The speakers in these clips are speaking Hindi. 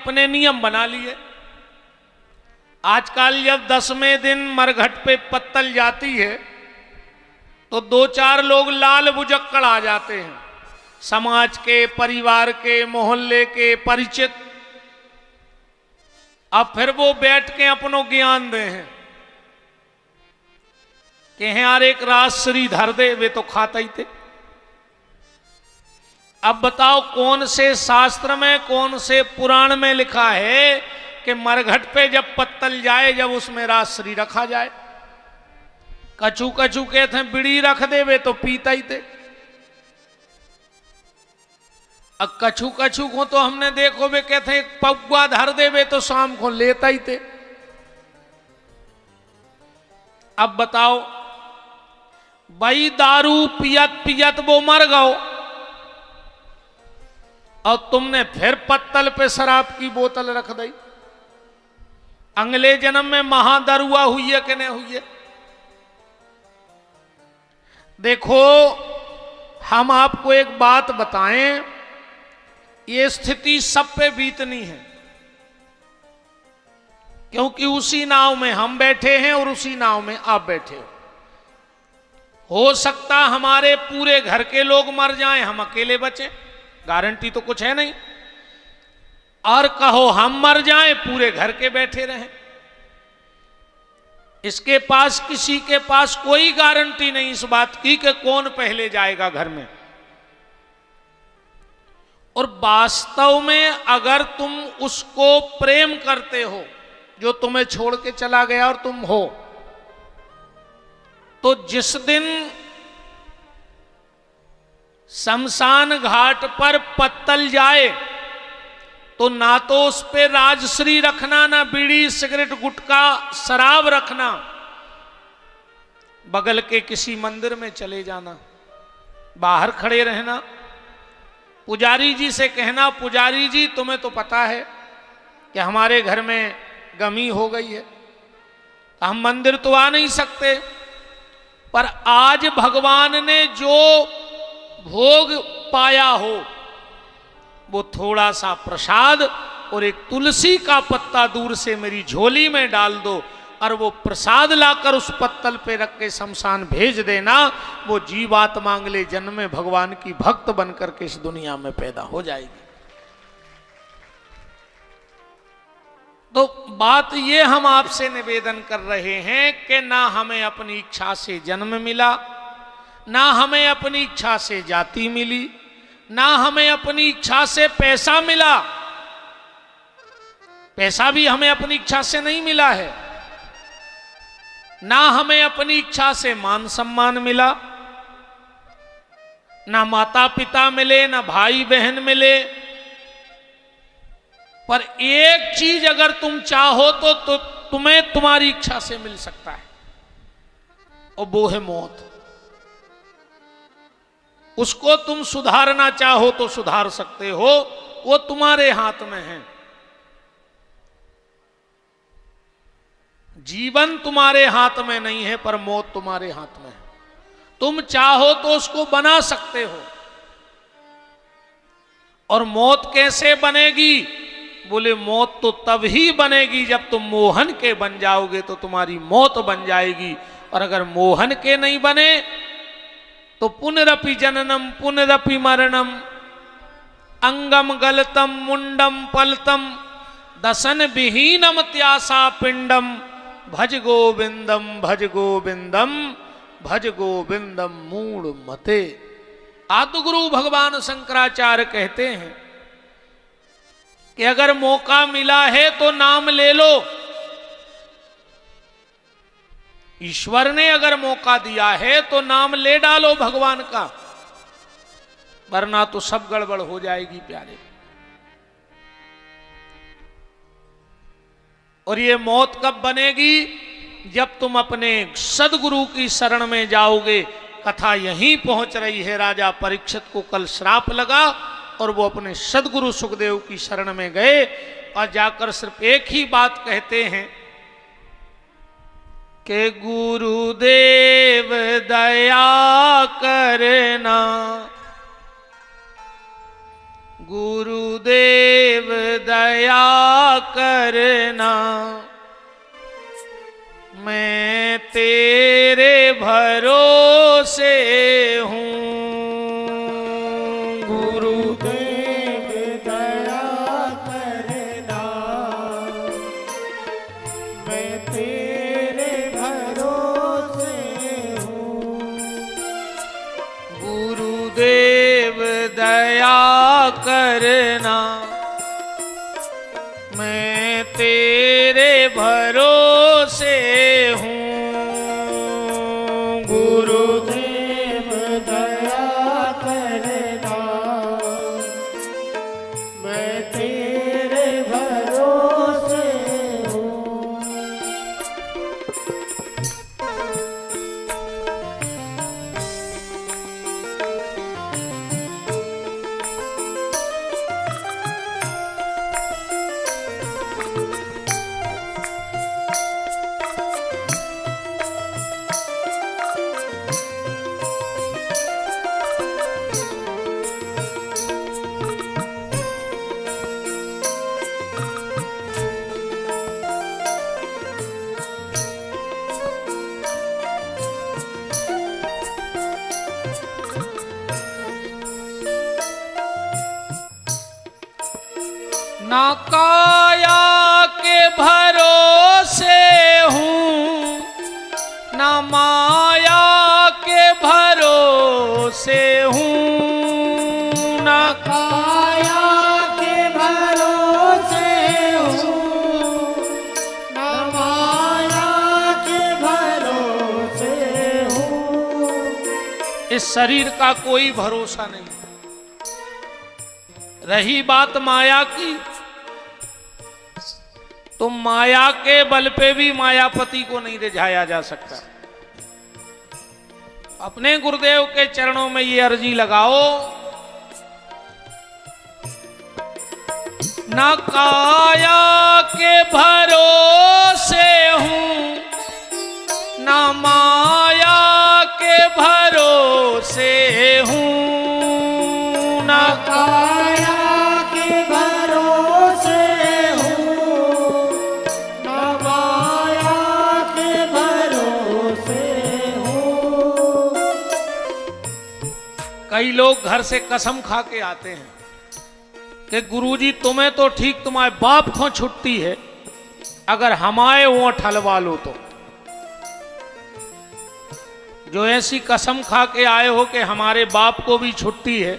अपने नियम बना लिए। आजकल जब 10वें दिन मरघट पे पत्तल जाती है तो 2-4 लोग लाल बुजक्कड़ आ जाते हैं, समाज के, परिवार के, मोहल्ले के, परिचित। अब फिर वो बैठ के अपनो ज्ञान दे हैं कि यार एक राजश्री धर दे, वे तो खाता ही थे। अब बताओ कौन से शास्त्र में, कौन से पुराण में लिखा है कि मरघट पे जब पत्तल जाए जब उसमें राजश्री रखा जाए। कछू कछू कहते हैं बीड़ी रख दे, वे तो पीता ही थे। अब कछू कछू को तो हमने देखो वे कहते हैं एक पौवा धर दे, वे तो शाम को लेता ही थे। अब बताओ भाई दारू पियत पियत वो मर गओ और तुमने फिर पत्तल पे शराब की बोतल रख दी। अगले जन्म में महादरुआ हुई है कि नहीं हुई है? देखो हम आपको एक बात बताएं, ये स्थिति सब पे बीतनी है, क्योंकि उसी नाव में हम बैठे हैं और उसी नाव में आप बैठे हो सकता हमारे पूरे घर के लोग मर जाएं, हम अकेले बचें, गारंटी तो कुछ है नहीं। और कहो हम मर जाएं, पूरे घर के बैठे रहें, इसके पास किसी के पास कोई गारंटी नहीं इस बात की कि कौन पहले जाएगा घर में। और वास्तव में अगर तुम उसको प्रेम करते हो जो तुम्हें छोड़ के चला गया और तुम हो, तो जिस दिन शमशान घाट पर पत्तल जाए तो ना तो उस पे राजश्री रखना, ना बीड़ी सिगरेट गुटखा शराब रखना, बगल के किसी मंदिर में चले जाना, बाहर खड़े रहना, पुजारी जी से कहना पुजारी जी तुम्हें तो पता है कि हमारे घर में गमी हो गई है, हम मंदिर तो आ नहीं सकते, पर आज भगवान ने जो भोग पाया हो वो थोड़ा सा प्रसाद और एक तुलसी का पत्ता दूर से मेरी झोली में डाल दो और वो प्रसाद लाकर उस पत्तल पे रख के शमशान भेज देना। वो जीवात्मा अगले जन्म में भगवान की भक्त बनकर के इस दुनिया में पैदा हो जाएगी। तो बात ये हम आपसे निवेदन कर रहे हैं कि ना हमें अपनी इच्छा से जन्म मिला, ना हमें अपनी इच्छा से जाति मिली, ना हमें अपनी इच्छा से पैसा मिला। पैसा भी हमें अपनी इच्छा से नहीं मिला है, ना हमें अपनी इच्छा से मान सम्मान मिला, ना माता पिता मिले, ना भाई बहन मिले। पर एक चीज अगर तुम चाहो तो तुम्हें तुम्हारी इच्छा से मिल सकता है, और वो है मौत। उसको तुम सुधारना चाहो तो सुधार सकते हो, वो तुम्हारे हाथ में है। जीवन तुम्हारे हाथ में नहीं है, पर मौत तुम्हारे हाथ में है। तुम चाहो तो उसको बना सकते हो। और मौत कैसे बनेगी? बोले मौत तो तब ही बनेगी जब तुम मोहन के बन जाओगे तो तुम्हारी मौत बन जाएगी। और अगर मोहन के नहीं बने तो पुनरपि जननम पुनरपि मरणम, अंगम गलतम मुंडम पलतम, दसन विहीनम त्यासा पिंडम, भज गोविंदम भज गोविंदम भज गोविंदम मूढ़ मते। आदिगुरु भगवान शंकराचार्य कहते हैं कि अगर मौका मिला है तो नाम ले लो। ईश्वर ने अगर मौका दिया है तो नाम ले डालो भगवान का, वरना तो सब गड़बड़ हो जाएगी प्यारे। और ये मौत कब बनेगी? जब तुम अपने सदगुरु की शरण में जाओगे। कथा यहीं पहुंच रही है। राजा परीक्षित को कल श्राप लगा और वो अपने सदगुरु सुखदेव की शरण में गए और जाकर सिर्फ एक ही बात कहते हैं कि गुरुदेव दया करना, गुरुदेव दया करना, मैं तेरे भरोसे हूँ। गुरुदेव दया करना, मैं तेरे भरोसे हूँ। गुरुदेव दया करना, मैं तेरे भरोसे हूँ। गुरुदेव दया करना, मैं तेरे भरोसे हूँ। ना काया के भरोसे हूँ, ना माया के भरोसे हूँ। ना काया के भरोसे हूँ, ना माया के भरोसे हूँ। इस शरीर का कोई भरोसा नहीं। रही बात माया की, तो माया के बल पे भी मायापति को नहीं रिझाया जा सकता। अपने गुरुदेव के चरणों में ये अर्जी लगाओ, ना काया के भरोसे हूँ, ना माया के भरोसे हूँ। ना काया के भरोसे हूँ, ना माया के भरोसे हूँ। कई लोग घर से कसम खा के आते हैं कि गुरुजी तुम्हें तो ठीक, तुम्हारे बाप को छुट्टी है, अगर हमारे वो ठलवा लो तो। जो ऐसी कसम खा के आए हो कि हमारे बाप को भी छुट्टी है,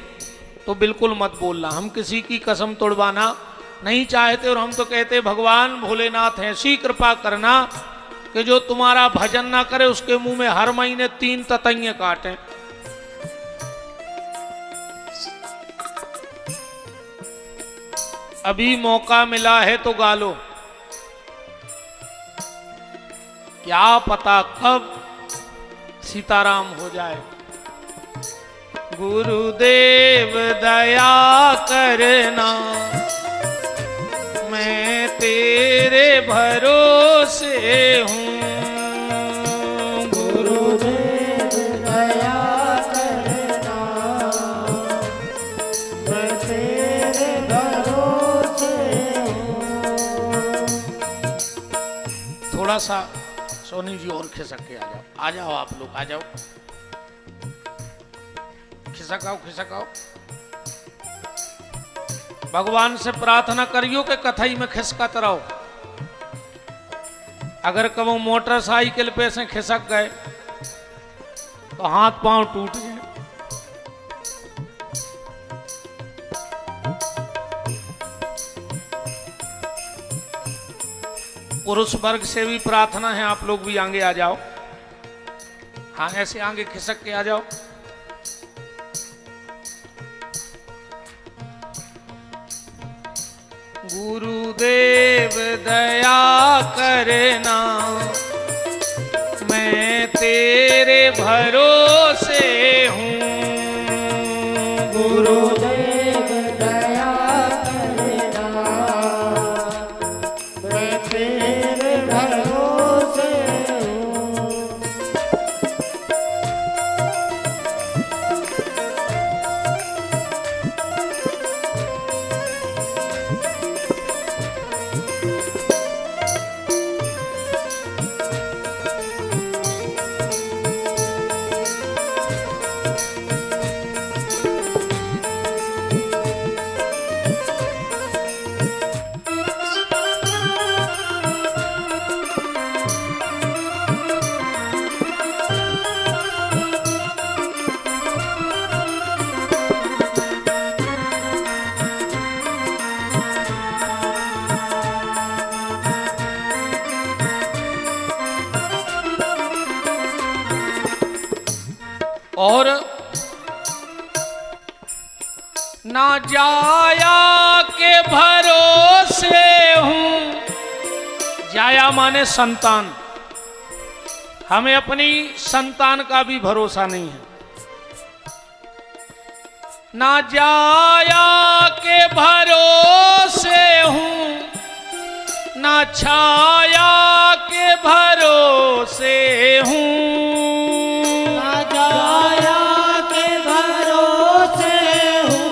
तो बिल्कुल मत बोलना। हम किसी की कसम तोड़वाना नहीं चाहते, और हम तो कहते भगवान भोलेनाथ ऐसी कृपा करना कि जो तुम्हारा भजन ना करे उसके मुंह में हर महीने 3 ततैये काटें। अभी मौका मिला है तो गालो, क्या पता कब सीताराम हो जाए। गुरुदेव दया करना, मैं तेरे भरोसे हूँ। गुरुदेव दया करना, मैं तेरे भरोसे हूँ। थोड़ा सा सोनी जी और खिसक के आ जाओ आप लोग आ जाओ, खिसकाओ। भगवान से प्रार्थना करियो कि कथई में खिसकत रहो। अगर कभी मोटरसाइकिल पे से खिसक गए तो हाथ पांव टूट गए। पुरुष वर्ग से भी प्रार्थना है, आप लोग भी आगे आ जाओ। हाँ, ऐसे आगे खिसक के आ जाओ। गुरुदेव दया करना, मैं तेरे भरोसे हूँ। गुरुदेव दया करना, मैं तेरे भरोसे हूँ। और ना जाया के भरोसे हूं। जाया माने संतान, हमें अपनी संतान का भी भरोसा नहीं है। ना जाया के भरोसे हूं, ना छाया के भरोसे हूं। जाया के भरोसे हूँ,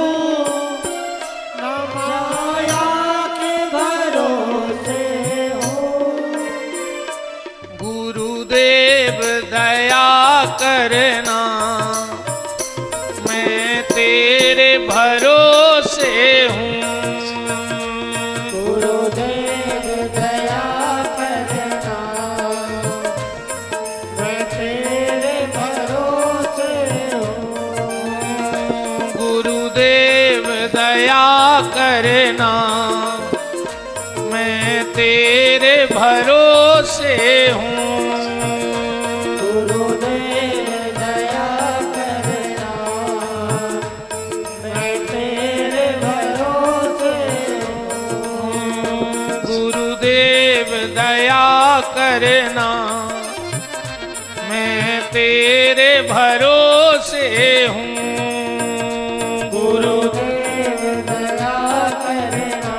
ना माया के भरोसे हूँ। गुरुदेव दया करना, मैं तेरे भरोसे हूँ। गुरुदेव दया करना, मैं तेरे भरोसे हूँ। गुरुदेव दया करना, मैं तेरे भरोसे हूँ। गुरुदेव दया करना, मैं तेरे भरोसे हूँ। गुरुदेव दया करना, मैं तेरे भरोसे हूँ। गुरुदेव दया करना,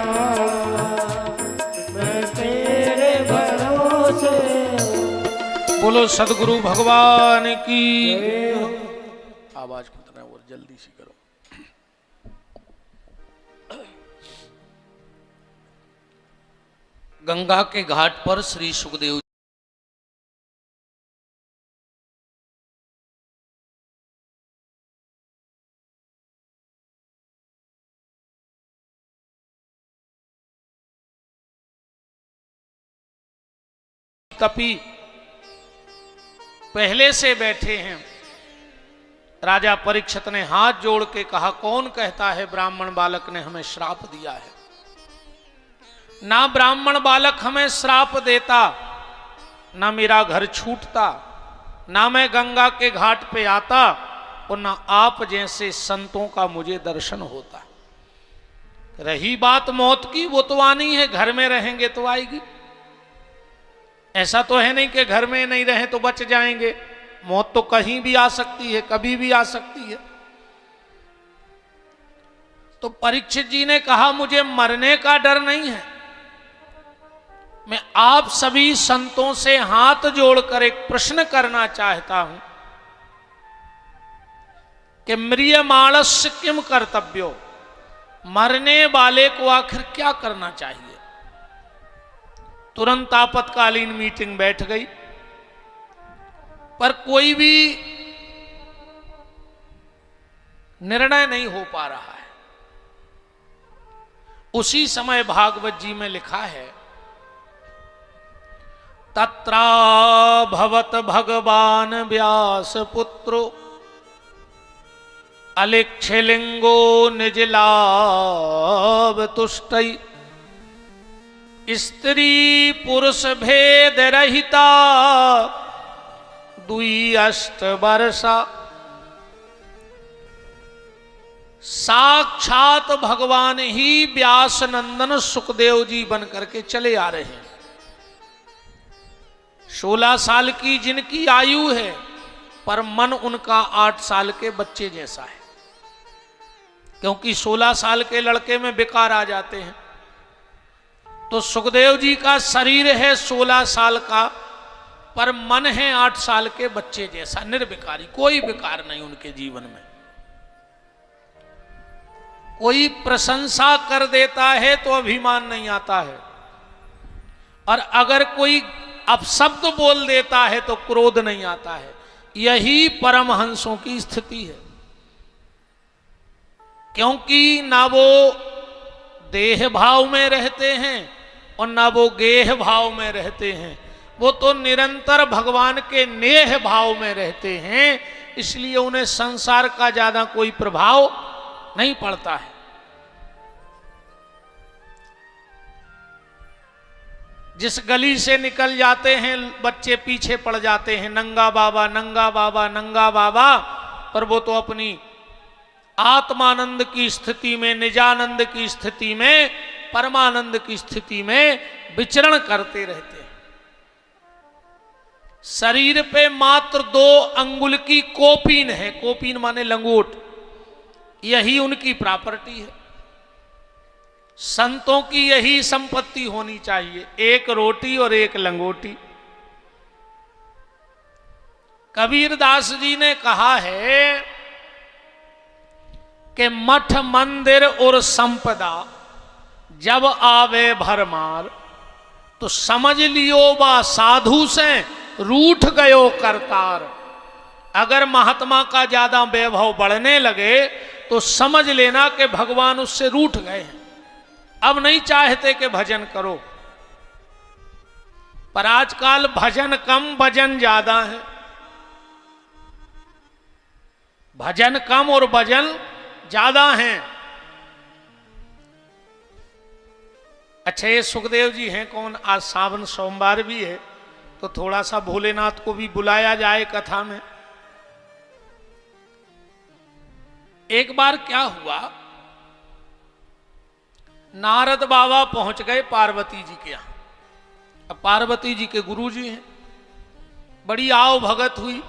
मैं तेरे भरोसे हूँ। बोलो सदगुरु भगवान की। जय हो। आवाज कितना और जल्दी सी करो। गंगा के घाट पर श्री सुखदेव तपी पहले से बैठे हैं। राजा परीक्षित ने हाथ जोड़ के कहा, कौन कहता है ब्राह्मण बालक ने हमें श्राप दिया है? ना ब्राह्मण बालक हमें श्राप देता, ना मेरा घर छूटता, ना मैं गंगा के घाट पे आता, और ना आप जैसे संतों का मुझे दर्शन होता। रही बात मौत की, वो तो आनी है, घर में रहेंगे तो आएगी। ऐसा तो है नहीं कि घर में नहीं रहे तो बच जाएंगे। मौत तो कहीं भी आ सकती है, कभी भी आ सकती है। तो परीक्षित जी ने कहा, मुझे मरने का डर नहीं है। मैं आप सभी संतों से हाथ जोड़कर एक प्रश्न करना चाहता हूं कि म्रियमाणस्य किम कर्तव्यो, मरने वाले को आखिर क्या करना चाहिए? तुरंत आपातकालीन मीटिंग बैठ गई, पर कोई भी निर्णय नहीं हो पा रहा है। उसी समय भागवत जी में लिखा है, तत्रा भवत भगवान व्यास पुत्रो अलिक्षलिंगो निजलाभ तुष्टई स्त्री पुरुष भेद रहिता दुई अष्ट वर्षा। साक्षात भगवान ही व्यास नंदन सुखदेव जी बन करके चले आ रहे हैं। 16 साल की जिनकी आयु है, पर मन उनका 8 साल के बच्चे जैसा है, क्योंकि 16 साल के लड़के में विकार आ जाते हैं। तो सुखदेव जी का शरीर है 16 साल का, पर मन है 8 साल के बच्चे जैसा, निर्विकारी, कोई विकार नहीं उनके जीवन में। कोई प्रशंसा कर देता है तो अभिमान नहीं आता है, और अगर कोई अपशब्द बोल देता है तो क्रोध नहीं आता है। यही परमहंसों की स्थिति है, क्योंकि ना वो देह भाव में रहते हैं और ना वो गेह भाव में रहते हैं, वो तो निरंतर भगवान के नेह भाव में रहते हैं, इसलिए उन्हें संसार का ज्यादा कोई प्रभाव नहीं पड़ता है। जिस गली से निकल जाते हैं बच्चे पीछे पड़ जाते हैं, नंगा बाबा नंगा बाबा नंगा बाबा, पर वो तो अपनी आत्मानंद की स्थिति में, निजानंद की स्थिति में, परमानंद की स्थिति में विचरण करते रहते हैं। शरीर पे मात्र 2 अंगुल की कोपीन है, कोपीन माने लंगोट, यही उनकी प्रॉपर्टी है। संतों की यही संपत्ति होनी चाहिए, एक रोटी और एक लंगोटी। कबीरदास जी ने कहा है कि मठ मंदिर और संपदा जब आवे भरमार, तो समझ लियो बा साधु से रूठ गयो करतार। अगर महात्मा का ज्यादा वैभव बढ़ने लगे तो समझ लेना कि भगवान उससे रूठ गए हैं, अब नहीं चाहते कि भजन करो। पर आजकल भजन कम भजन ज्यादा है, भजन कम और भजन ज्यादा हैं। अच्छा, ये सुखदेव जी हैं कौन? आज सावन सोमवार भी है तो थोड़ा सा भोलेनाथ को भी बुलाया जाए कथा में। एक बार क्या हुआ, नारद बाबा पहुंच गए पार्वती जी के यहां। अब पार्वती जी के गुरु जी हैं, बड़ी आओ भगत हुई।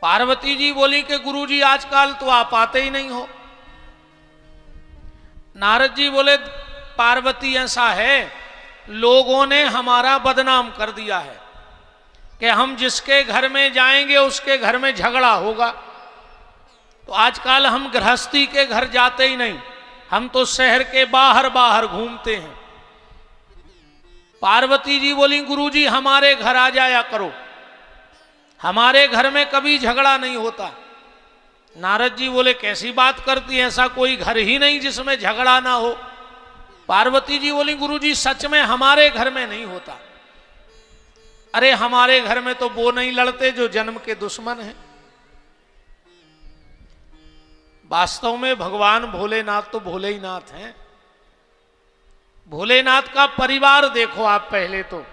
पार्वती जी बोली कि गुरु जी आजकल तो आप आते ही नहीं हो। नारद जी बोले पार्वती ऐसा है, लोगों ने हमारा बदनाम कर दिया है कि हम जिसके घर में जाएंगे उसके घर में झगड़ा होगा, तो आजकल हम गृहस्थी के घर जाते ही नहीं, हम तो शहर के बाहर बाहर घूमते हैं। पार्वती जी बोली गुरुजी हमारे घर आ जाया करो, हमारे घर में कभी झगड़ा नहीं होता। नारद जी बोले कैसी बात करती है, ऐसा कोई घर ही नहीं जिसमें झगड़ा ना हो। पार्वती जी बोली गुरुजी सच में हमारे घर में नहीं होता। अरे हमारे घर में तो वो नहीं लड़ते जो जन्म के दुश्मन हैं। वास्तव में भगवान भोलेनाथ तो भोले ही नाथ हैं। भोलेनाथ का परिवार देखो आप पहले तो,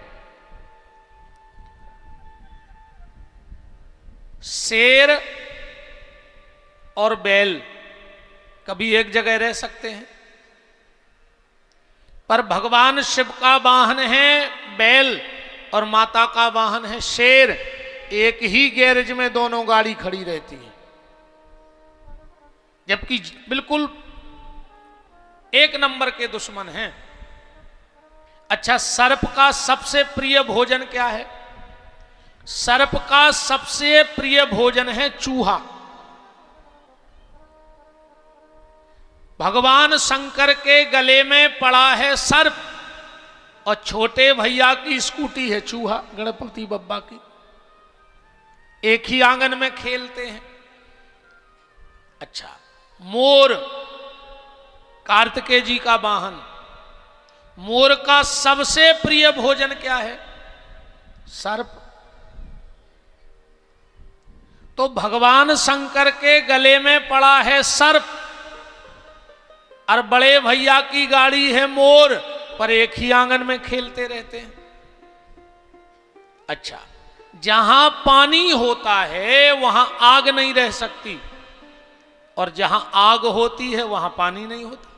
शेर और बैल कभी एक जगह रह सकते हैं, पर भगवान शिव का वाहन है बैल और माता का वाहन है शेर। एक ही गैरेज में दोनों गाड़ी खड़ी रहती है, जबकि बिल्कुल एक नंबर के दुश्मन हैं। अच्छा, सर्प का सबसे प्रिय भोजन क्या है? सर्प का सबसे प्रिय भोजन है चूहा। भगवान शंकर के गले में पड़ा है सर्प और छोटे भैया की स्कूटी है चूहा, गणपति बप्पा की। एक ही आंगन में खेलते हैं। अच्छा, मोर कार्तिकेय जी का वाहन। मोर का सबसे प्रिय भोजन क्या है? सर्प। तो भगवान शंकर के गले में पड़ा है सर्प और बड़े भैया की गाड़ी है मोर, पर एक ही आंगन में खेलते रहते हैं। अच्छा, जहां पानी होता है वहां आग नहीं रह सकती, और जहां आग होती है वहां पानी नहीं होता।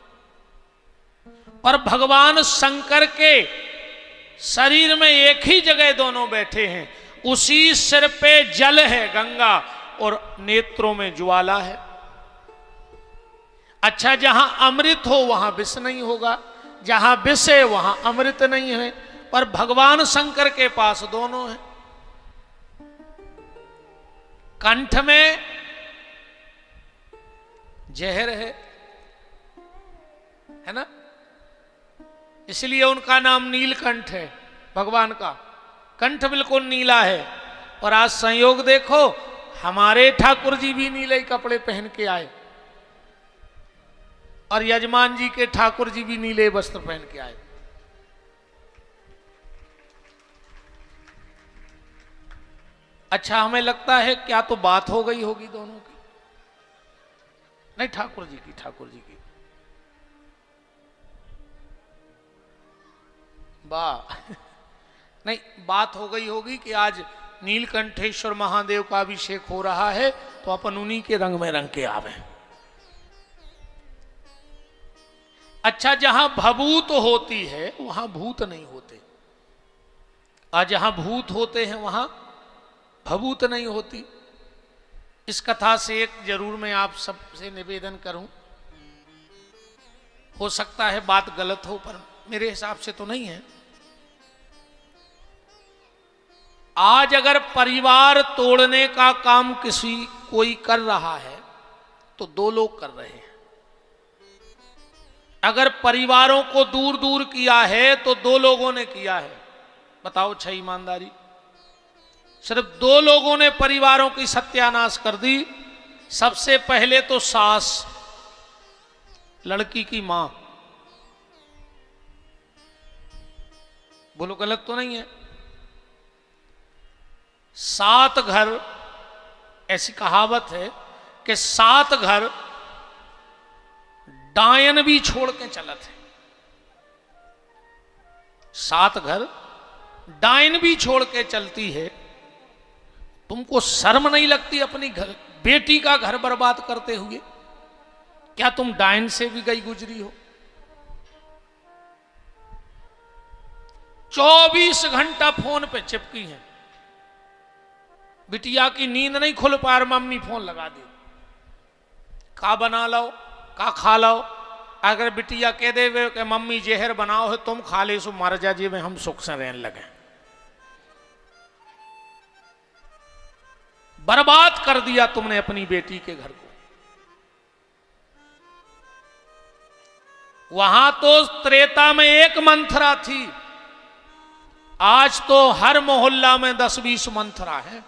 पर भगवान शंकर के शरीर में एक ही जगह दोनों बैठे हैं। उसी सिर पे जल है गंगा और नेत्रों में ज्वाला है। अच्छा, जहां अमृत हो वहां विष नहीं होगा, जहां विष है वहां अमृत नहीं है, पर भगवान शंकर के पास दोनों है। कंठ में जहर है ना, इसलिए उनका नाम नीलकंठ है। भगवान का कंठ बिल्कुल नीला है। और आज संयोग देखो, हमारे ठाकुर जी भी नीले कपड़े पहन के आए और यजमान जी के ठाकुर जी भी नीले वस्त्र पहन के आए। अच्छा, हमें लगता है क्या तो बात हो गई होगी दोनों की। नहीं, ठाकुर जी की, ठाकुर जी की। वाह नहीं, बात हो गई होगी कि आज नीलकंठेश्वर महादेव का अभिषेक हो रहा है तो अपन उन्हीं के रंग में रंग के आवे। अच्छा, जहां भभूत होती है वहां भूत नहीं होते, और जहां भूत होते हैं वहां भभूत नहीं होती। इस कथा से एक जरूर मैं आप सबसे निवेदन करूं, हो सकता है बात गलत हो पर मेरे हिसाब से तो नहीं है। आज अगर परिवार तोड़ने का काम कोई कर रहा है तो दो लोग कर रहे हैं। अगर परिवारों को दूर दूर किया है तो दो लोगों ने किया है। बताओ छह ईमानदारी, सिर्फ दो लोगों ने परिवारों की सत्यानाश कर दी। सबसे पहले तो सास, लड़की की मां। बोलो गलत तो नहीं है? 7 घर, ऐसी कहावत है कि 7 घर डायन भी छोड़ के चलत है। 7 घर डायन भी छोड़ के चलती है। तुमको शर्म नहीं लगती अपनी बेटी का घर बर्बाद करते हुए? क्या तुम डायन से भी गई गुजरी हो? 24 घंटा फोन पे चिपकी हैं। बिटिया की नींद नहीं खुल पा रही, मम्मी फोन लगा दी, का बना लो, का खा लो। अगर बिटिया कह दे कि मम्मी जहर बनाओ है तुम खा ले, सो मर जा जी में हम सुख से रहने लगे। बर्बाद कर दिया तुमने अपनी बेटी के घर को। वहां तो त्रेता में एक मंथरा थी, आज तो हर मोहल्ला में 10-20 मंथरा है।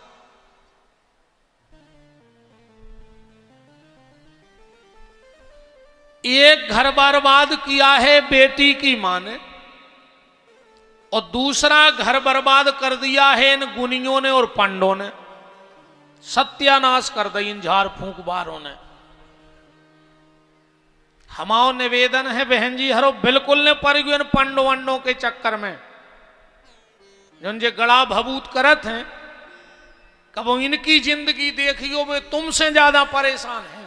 एक घर बर्बाद किया है बेटी की मां ने, और दूसरा घर बर्बाद कर दिया है इन गुनियों ने और पंडों ने। सत्यानाश कर दी इन झाड़ फूंक बारों ने। हमारा निवेदन है बहन जी, हरो बिल्कुल ने पर इन पंडो वंडों के चक्कर में जो गड़ा भभूत करत हैं। कब इनकी जिंदगी देखियो, वे तुमसे ज्यादा परेशान हैं।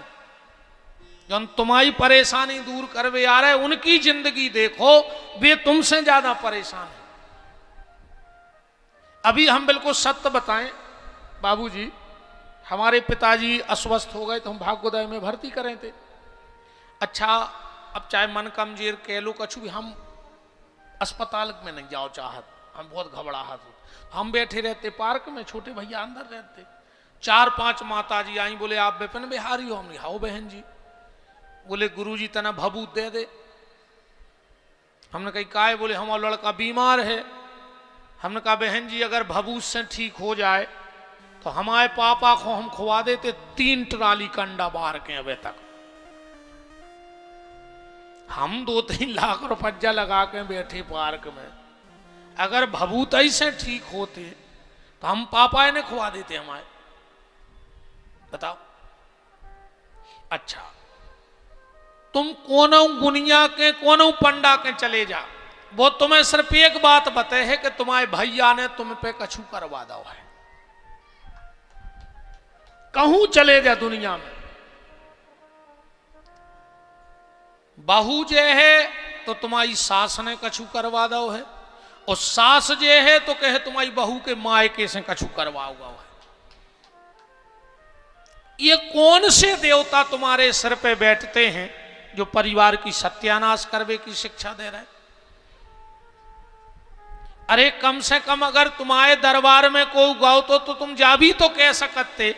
जो तुम्हारी परेशानी दूर करवे आ रहे, उनकी जिंदगी देखो, वे तुमसे ज्यादा परेशान हैं। अभी हम बिल्कुल सत्य बताएं बाबूजी, हमारे पिताजी अस्वस्थ हो गए तो हम भाग्योदय में भर्ती करें थे। अच्छा, अब चाहे मन कमजोर कह लो कछु भी, हम अस्पताल में नहीं जाओ चाहत, हम बहुत घबराहट हो। हम बैठे रहते पार्क में, छोटे भैया अंदर रहते। 4-5 माता जी आई, बोले आप विपिन बिहारी हो? हमने हाओ बहन जी। बोले गुरुजी तना भभूत दे दे। हमने कही काय? बोले हमारा लड़का बीमार है। हमने कहा बहन जी अगर भभूत से ठीक हो जाए तो हमारे पापा को हम खुआ देते 3 ट्राली कंडा बाहर के अबे तक। हम 2-3 लाख रुपया लगा के बैठे पार्क में, अगर भभूत से ठीक होते तो हम पापा ने खुआ देते हमारे। बताओ। अच्छा, तुम कोनो गुनिया के कोनो पंडा के चले जा, वो तुम्हें सिर्फ एक बात बताए है कि तुम्हारे भैया ने तुम पे कछु करवा दो है। कहूं चले जा दुनिया में, बहू जे है तो तुम्हारी सास ने कछु करवा दो है, और सास जे है तो कहे तुम्हारी बहू के मायके से कछु करवाओ है। ये कौन से देवता तुम्हारे सिर पे बैठते हैं जो परिवार की सत्यानाश करवे की शिक्षा दे रहे? अरे कम से कम अगर तुम्हारे दरबार में कोई गाओ तो तुम जा भी तो कह सकते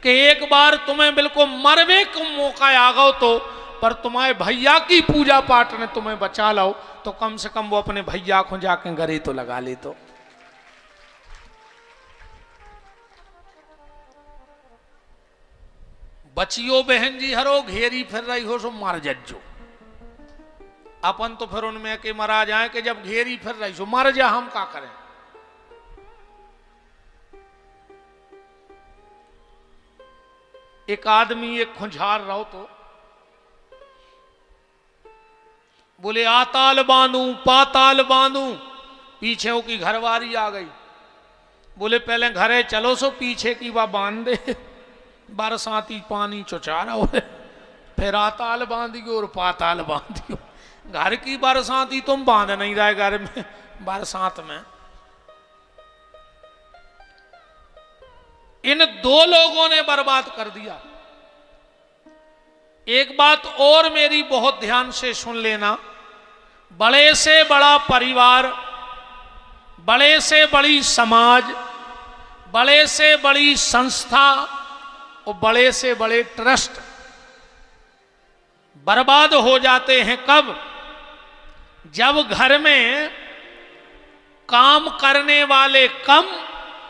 कि एक बार तुम्हें बिल्कुल मरवे को मौका आ गो तो पर तुम्हारे भैया की पूजा पाठ ने तुम्हें बचा लो, तो कम से कम वो अपने भैया को जाके गले तो लगा ले। तो बचियो बहन जी हरो घेरी फिर रही हो सो मार जज्जो। अपन तो फिर उनमें के मरा जाए कि जब घेरी फिर रही सो मर जा, हम क्या करें। एक आदमी एक खुंझार रहो तो बोले आताल बांधू पाताल बांधू, पीछे की घरवारी आ गई। बोले पहले घरे चलो सो पीछे की वह बांध दे, बरसाती पानी चुचा रहा हो, फिर आताल बांधियो और पाताल बांधियो। घर की बरसाती तुम बांध नहीं रहे घर में बरसात में। इन दो लोगों ने बर्बाद कर दिया। एक बात और मेरी बहुत ध्यान से सुन लेना, बड़े से बड़ा परिवार, बड़े से बड़ी समाज, बड़े से बड़ी संस्था और बड़े से बड़े ट्रस्ट बर्बाद हो जाते हैं कब? जब घर में काम करने वाले कम